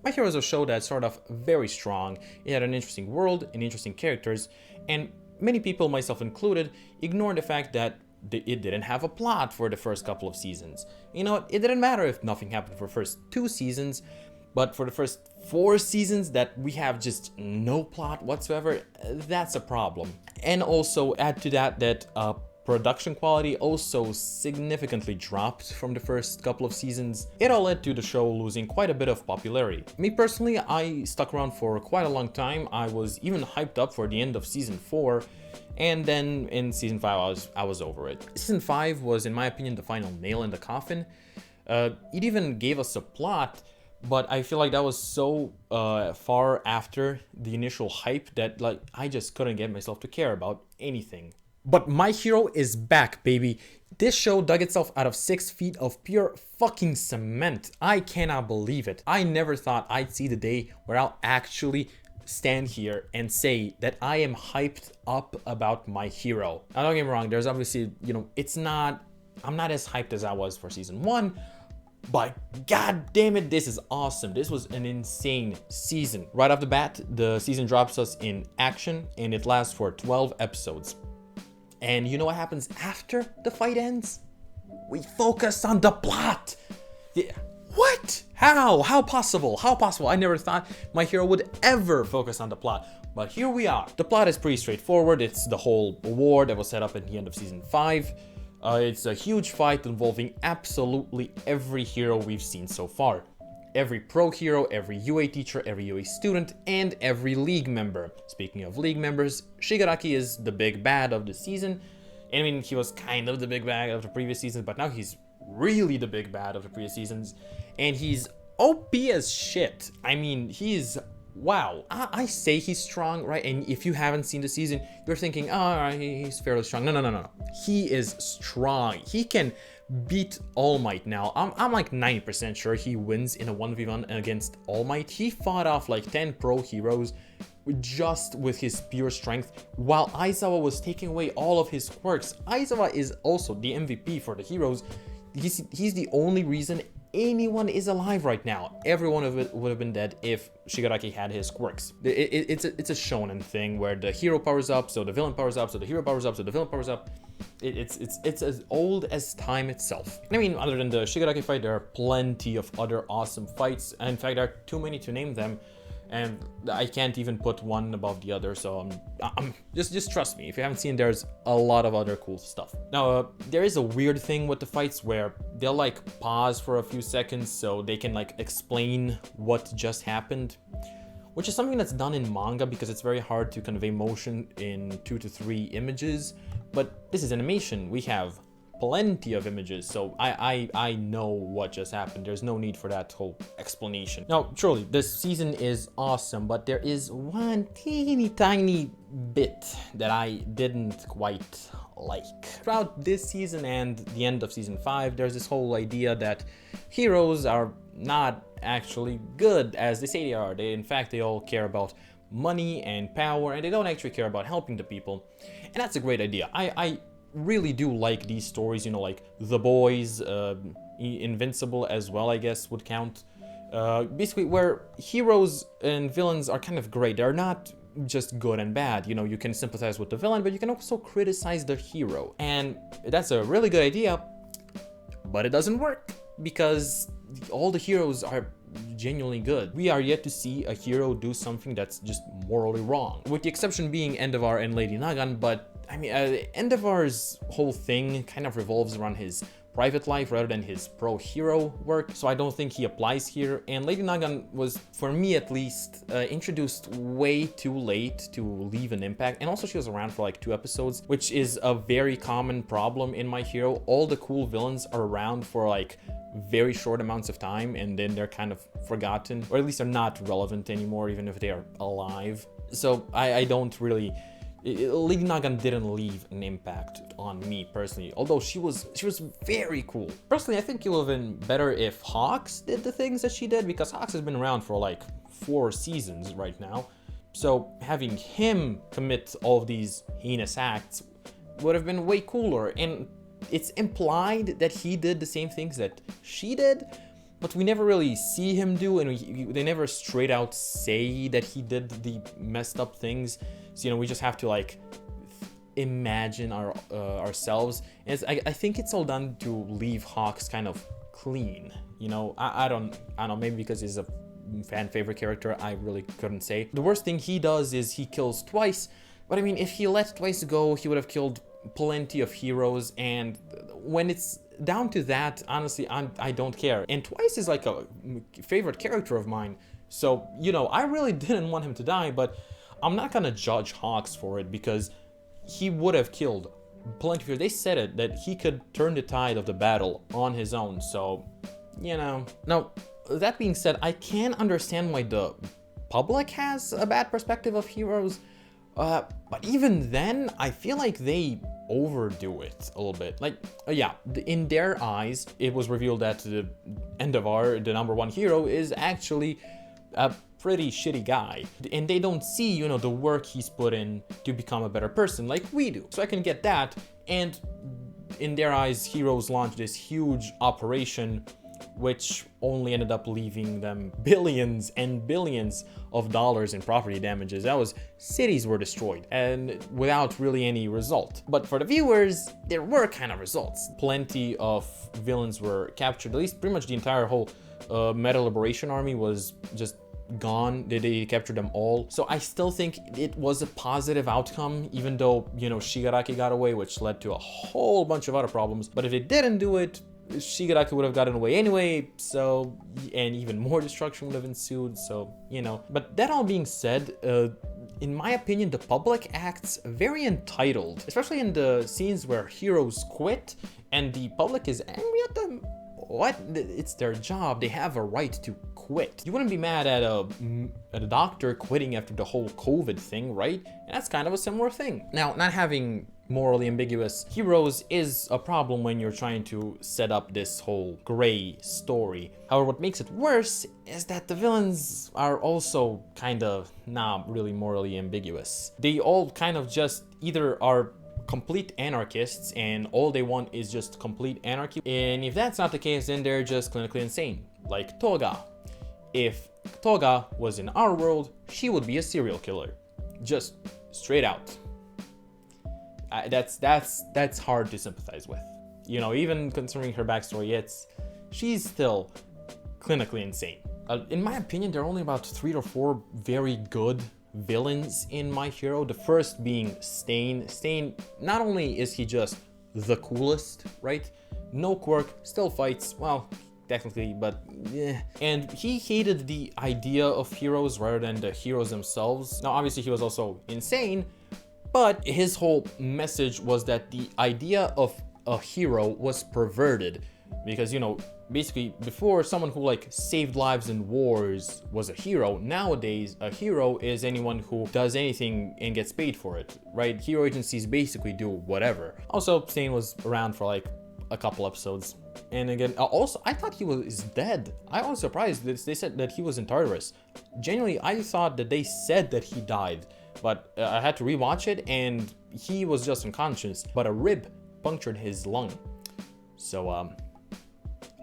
My Hero is a show that's sort of very strong. It had an interesting world and interesting characters, and many people, myself included, ignore the fact that it didn't have a plot for the first couple of seasons. You know, it didn't matter if nothing happened for the first 2 seasons, but for the first 4 seasons that we have just no plot whatsoever, that's a problem. And also add to that production quality also significantly dropped from the first couple of seasons. It all led to the show losing quite a bit of popularity. Me personally, I stuck around for quite a long time. I was even hyped up for the end of season 4, and then in season 5 I was over it. Season 5 was, in my opinion, the final nail in the coffin. It even gave us a plot, but I feel like that was so far after the initial hype that like I just couldn't get myself to care about anything. But My Hero is back, baby. This show dug itself out of 6 feet of pure fucking cement. I cannot believe it. I never thought I'd see the day where I'll actually stand here and say that I am hyped up about My Hero. Now don't get me wrong, there's obviously, you know, I'm not as hyped as I was for season 1, but god damn it, this is awesome. This was an insane season. Right off the bat, the season drops us in action and it lasts for 12 episodes. And you know what happens after the fight ends? We focus on the plot. Yeah. What? How? How possible? How possible? I never thought My Hero would ever focus on the plot. But here we are. The plot is pretty straightforward. It's the whole war that was set up at the end of season 5. It's a huge fight involving absolutely every hero we've seen so far. Every pro hero, every UA teacher, every UA student, and every league member. Speaking of league members, Shigaraki is the big bad of the season. I mean, he was kind of the big bad of the previous seasons, but now he's really the big bad of the previous seasons. And he's OP as shit. I mean, he's... wow. I say he's strong, right? And if you haven't seen the season, you're thinking, oh, he's fairly strong. No. He is strong. He can beat All Might now. I'm like 90% sure he wins in a 1v1 against All Might. He fought off like 10 pro heroes just with his pure strength, while Aizawa was taking away all of his quirks. Aizawa is also the MVP for the heroes. He's the only reason anyone is alive right now. Everyone of it would have been dead if Shigaraki had his quirks. It's a shonen thing where the hero powers up, so the villain powers up, so the hero powers up, so the villain powers up. It's as old as time itself. I mean, other than the Shigaraki fight, there are plenty of other awesome fights. And in fact, there are too many to name them, and I can't even put one above the other. So just trust me. If you haven't seen, there's a lot of other cool stuff. Now, there is a weird thing with the fights where they'll like pause for a few seconds so they can like explain what just happened, which is something that's done in manga because it's very hard to convey motion in 2 to 3 images. But this is animation. We have plenty of images, so I know what just happened. There's no need for that whole explanation. Now, truly, this season is awesome, but there is one teeny tiny bit that I didn't quite like. Throughout this season and the end of season 5, there's this whole idea that heroes are not actually good as they say they are. In fact, they all care about money and power, and they don't actually care about helping the people. And that's a great idea. I really do like these stories, you know, like The Boys, Invincible as well, I guess would count. Basically where heroes and villains are kind of gray. They're not just good and bad. You know, you can sympathize with the villain, but you can also criticize the hero. And that's a really good idea, but it doesn't work because all the heroes are genuinely good. We are yet to see a hero do something that's just morally wrong, with the exception being Endeavor and Lady Nagan. But I mean, Endeavor's whole thing kind of revolves around his private life rather than his pro hero work, so I don't think he applies here. And Lady Nagan was, for me at least, introduced way too late to leave an impact, and also she was around for like 2 episodes, which is a very common problem in My Hero. All the cool villains are around for like very short amounts of time, and then they're kind of forgotten, or at least they're not relevant anymore, even if they are alive. So I don't really... Lady Nagan didn't leave an impact on me personally, although she was very cool. Personally, I think it would have been better if Hawks did the things that she did, because Hawks has been around for like 4 seasons right now. So having him commit all of these heinous acts would have been way cooler, and it's implied that he did the same things that she did, but we never really see him do, and they never straight out say that he did the messed up things. So, you know, we just have to like imagine ourselves. And I think it's all done to leave Hawks kind of clean. You know, I don't know, maybe because he's a fan favorite character, I really couldn't say. The worst thing he does is he kills twice, but I mean, if he let twice go, he would have killed plenty of heroes, and when it's down to that, honestly, I don't care. And Twice is like a favorite character of mine, so, you know, I really didn't want him to die, but I'm not gonna judge Hawks for it, because he would have killed plenty of heroes. They said it, that he could turn the tide of the battle on his own, so, you know. Now, that being said, I can understand why the public has a bad perspective of heroes, but even then, I feel like they overdo it a little bit. Like, yeah, in their eyes, it was revealed that the Endeavor, the #1 hero, is actually a pretty shitty guy, and they don't see, you know, the work he's put in to become a better person like we do. So I can get that, and in their eyes, heroes launched this huge operation which only ended up leaving them billions and billions of dollars in property damages. That was, cities were destroyed, and without really any result. But for the viewers, there were kind of results. Plenty of villains were captured, at least pretty much the entire whole Meta Liberation Army was just gone. They captured them all. So I still think it was a positive outcome, even though, you know, Shigaraki got away, which led to a whole bunch of other problems. But if it didn't do it, Shigaraki would have gotten away anyway, so, and even more destruction would have ensued, so, you know. But that all being said, in my opinion, the public acts very entitled, especially in the scenes where heroes quit and the public is angry at them. What? It's their job. They have a right to quit. You wouldn't be mad at a doctor quitting after the whole COVID thing, right? And that's kind of a similar thing. Now, not having morally ambiguous heroes is a problem when you're trying to set up this whole gray story. However, what makes it worse is that the villains are also kind of not really morally ambiguous. They all kind of just either are complete anarchists and all they want is just complete anarchy, and if that's not the case, then they're just clinically insane, like Toga. If Toga was in our world, she would be a serial killer, just straight out. That's hard to sympathize with. You know, even considering her backstory, she's still clinically insane. In my opinion, there are only about 3 or 4 very good villains in My Hero. The first being Stain. Stain, not only is he just the coolest, right? No quirk, still fights, well, technically, but yeah. And he hated the idea of heroes rather than the heroes themselves. Now, obviously, he was also insane, but his whole message was that the idea of a hero was perverted. Because, you know, basically before, someone who like saved lives in wars was a hero. Nowadays, a hero is anyone who does anything and gets paid for it, right? Hero agencies basically do whatever. Also, Stain was around for like a couple episodes. And again, also, I thought he was dead. I was surprised that they said that he was in Tartarus. Genuinely, I thought that they said that he died. But I had to rewatch it, and he was just unconscious. But a rib punctured his lung. So,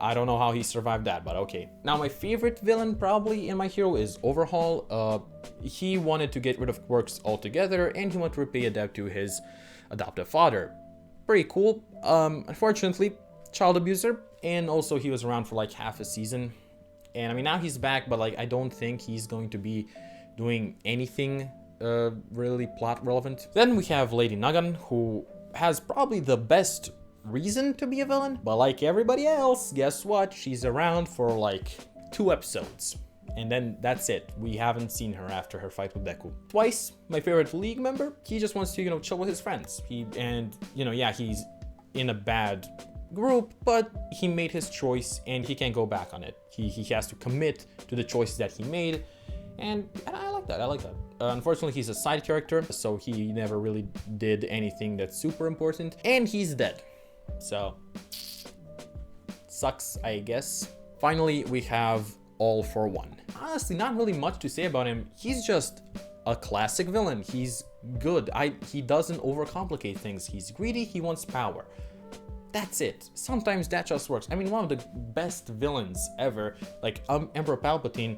I don't know how he survived that, but okay. Now, my favorite villain probably in My Hero is Overhaul. He wanted to get rid of quirks altogether, and he wanted to repay a debt to his adoptive father. Pretty cool. Unfortunately, child abuser, and also he was around for like half a season. And I mean, now he's back, but like I don't think he's going to be doing anything really plot relevant. Then we have Lady Nagan, who has probably the best reason to be a villain, but like everybody else, guess what? She's around for like 2 episodes. And then that's it. We haven't seen her after her fight with Deku. Twice, my favorite League member, he just wants to, you know, chill with his friends. Yeah, he's in a bad group, but he made his choice and he can't go back on it. He has to commit to the choices that he made, and I like that. Unfortunately, he's a side character, so he never really did anything that's super important, and he's dead. So, sucks, I guess. Finally, we have All for One. Honestly, not really much to say about him. He's just a classic villain. He's good. He doesn't overcomplicate things. He's greedy. He wants power. That's it. Sometimes that just works. I mean, one of the best villains ever, like Emperor Palpatine,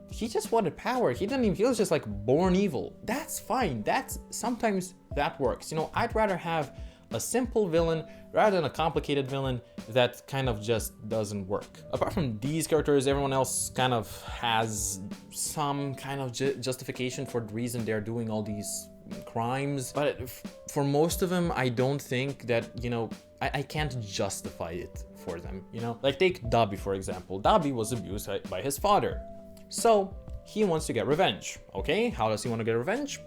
he just wanted power. He was just like born evil. That's fine. Sometimes that works. You know, I'd rather have a simple villain rather than a complicated villain that kind of just doesn't work. Apart from these characters, everyone else kind of has some kind of justification for the reason they're doing all these crimes. But for most of them, I don't think that, you know, I can't justify it for them, you know? Like take Dobby, for example. Dobby was abused by his father. So he wants to get revenge, okay? How does he want to get revenge?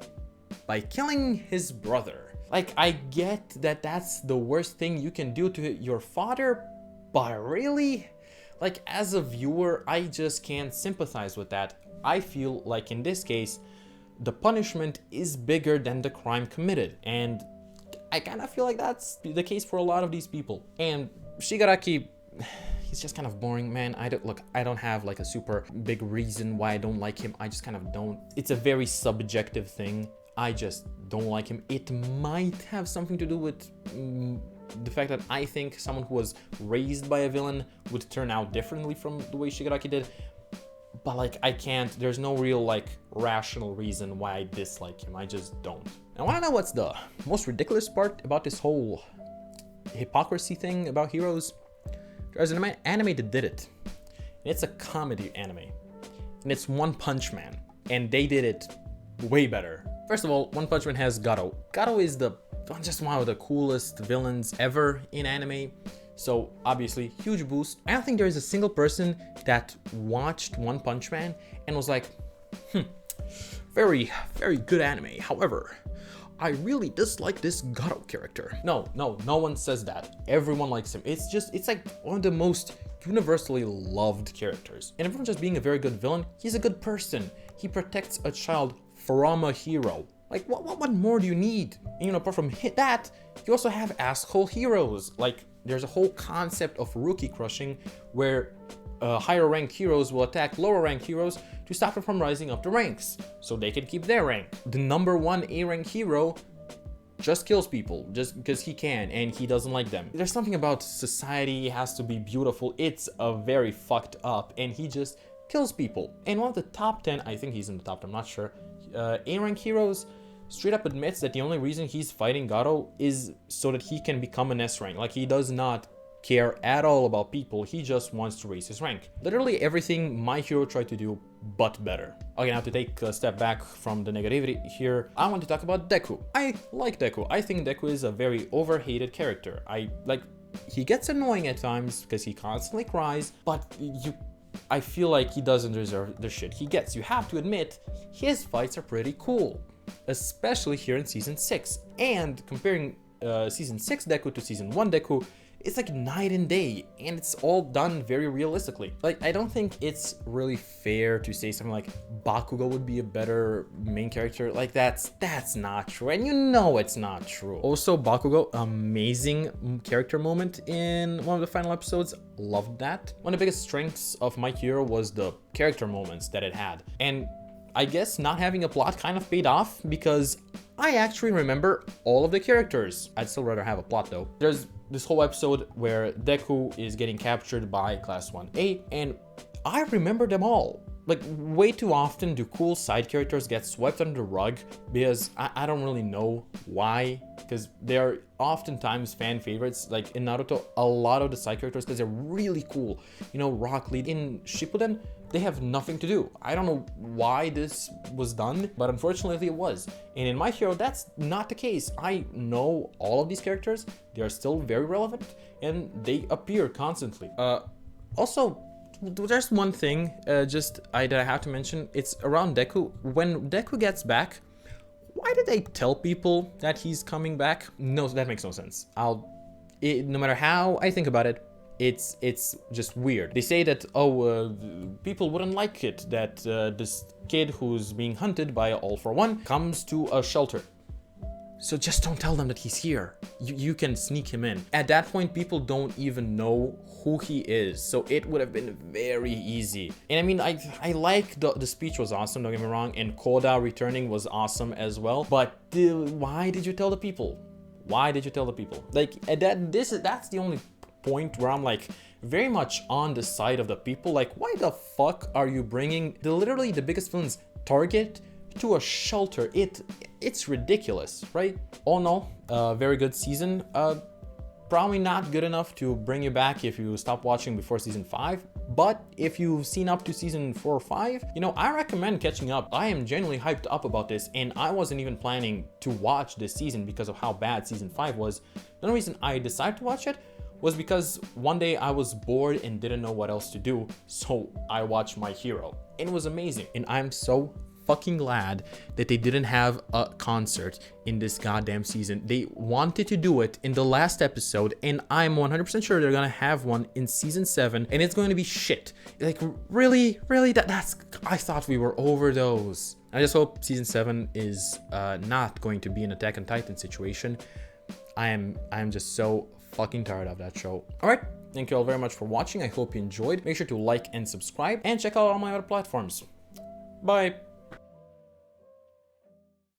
By killing his brother. Like, I get that that's the worst thing you can do to your father, but really? Like, as a viewer, I just can't sympathize with that. I feel like in this case, the punishment is bigger than the crime committed, and I kind of feel like that's the case for a lot of these people. And Shigaraki, he's just kind of boring, man. I don't have like a super big reason why I don't like him. I just kind of don't. It's a very subjective thing. I just don't like him. It might have something to do with the fact that I think someone who was raised by a villain would turn out differently from the way Shigaraki did. But like, I can't, there's no real like rational reason why I dislike him. I just don't. And wanna know what's the most ridiculous part about this whole hypocrisy thing about heroes? There's an anime that did it. And it's a comedy anime. And it's One Punch Man. And they did it way better. First of all, One Punch Man has Gato. Gato is just one of the coolest villains ever in anime. So obviously, huge boost. I don't think there is a single person that watched One Punch Man and was like, very, very good anime. However, I really dislike this Gato character. No one says that. Everyone likes him. It's like one of the most universally loved characters. And everyone just being a very good villain, he's a good person. He protects a child from a hero. Like, what more do you need? And, you know, apart from that, you also have asshole heroes. Like, there's a whole concept of rookie crushing where higher ranked heroes will attack lower ranked heroes to stop them from rising up the ranks so they can keep their rank. The number one A rank hero just kills people just because he can and he doesn't like them. There's something about society has to be beautiful. It's a very fucked up, and he just kills people. And one of the top 10, I think he's in the top 10, I'm not sure, A rank heroes straight up admits that the only reason he's fighting Gato is so that he can become an S rank. Like, he does not care at all about people, he just wants to raise his rank. Literally everything my hero tried to do, but better. Okay, now to take a step back from the negativity here, I want to talk about Deku. I like Deku. I think Deku is a very overhated character. He gets annoying at times because he constantly cries, but I feel like he doesn't deserve the shit he gets. You have to admit, his fights are pretty cool, especially here in Season 6. And comparing Season 6 Deku to Season 1 Deku, it's like night and day, and it's all done very realistically. Like, I don't think it's really fair to say something like Bakugo would be a better main character. Like, that's not true, and you know it's not true. Also, Bakugo, amazing character moment in one of the final episodes. Loved that. One of the biggest strengths of My Hero was the character moments that it had. And I guess not having a plot kind of paid off because I actually remember all of the characters. I'd still rather have a plot though. There's this whole episode where Deku is getting captured by Class 1A, and I remember them all. Like, way too often do cool side characters get swept under the rug because I don't really know why, because they're oftentimes fan favorites. Like in Naruto, a lot of the side characters, because they're really cool. You know, Rock Lee. In Shippuden, they have nothing to do. I don't know why this was done, but unfortunately it was. And in My Hero, that's not the case. I know all of these characters. They are still very relevant, and they appear constantly. Also, there's one thing that I have to mention. It's around Deku. When Deku gets back, why did they tell people that he's coming back? No, that makes no sense. No matter how I think about it, it's just weird. They say that, people wouldn't like it that this kid who's being hunted by All For One comes to a shelter. So just don't tell them that he's here. You can sneak him in. At that point, people don't even know who he is. So it would have been very easy. And I mean, I like the speech was awesome, don't get me wrong. And Koda returning was awesome as well. But why did you tell the people? Why did you tell the people? Like that's the only point where I'm like very much on the side of the people. Like, why the fuck are you bringing literally the biggest villain's target to a shelter? It's ridiculous, right? All in all, very good season. Probably not good enough to bring you back if you stop watching before season 5, but if you've seen up to season 4 or 5, you know, I recommend catching up. I am genuinely hyped up about this, and I wasn't even planning to watch this season because of how bad season 5 was. The only reason I decided to watch it was because one day I was bored and didn't know what else to do, so I watched My Hero, and it was amazing. And I'm so fucking glad that they didn't have a concert in this goddamn season. They wanted to do it in the last episode, and I'm 100% sure they're gonna have one in season 7, and it's going to be shit. Like, really, that's I thought we were over those. I just hope season 7 is not going to be an Attack on Titan situation. I am just so fucking tired of that show. All right, thank you all very much for watching. I hope you enjoyed. Make sure to like and subscribe, and check out all my other platforms. Bye.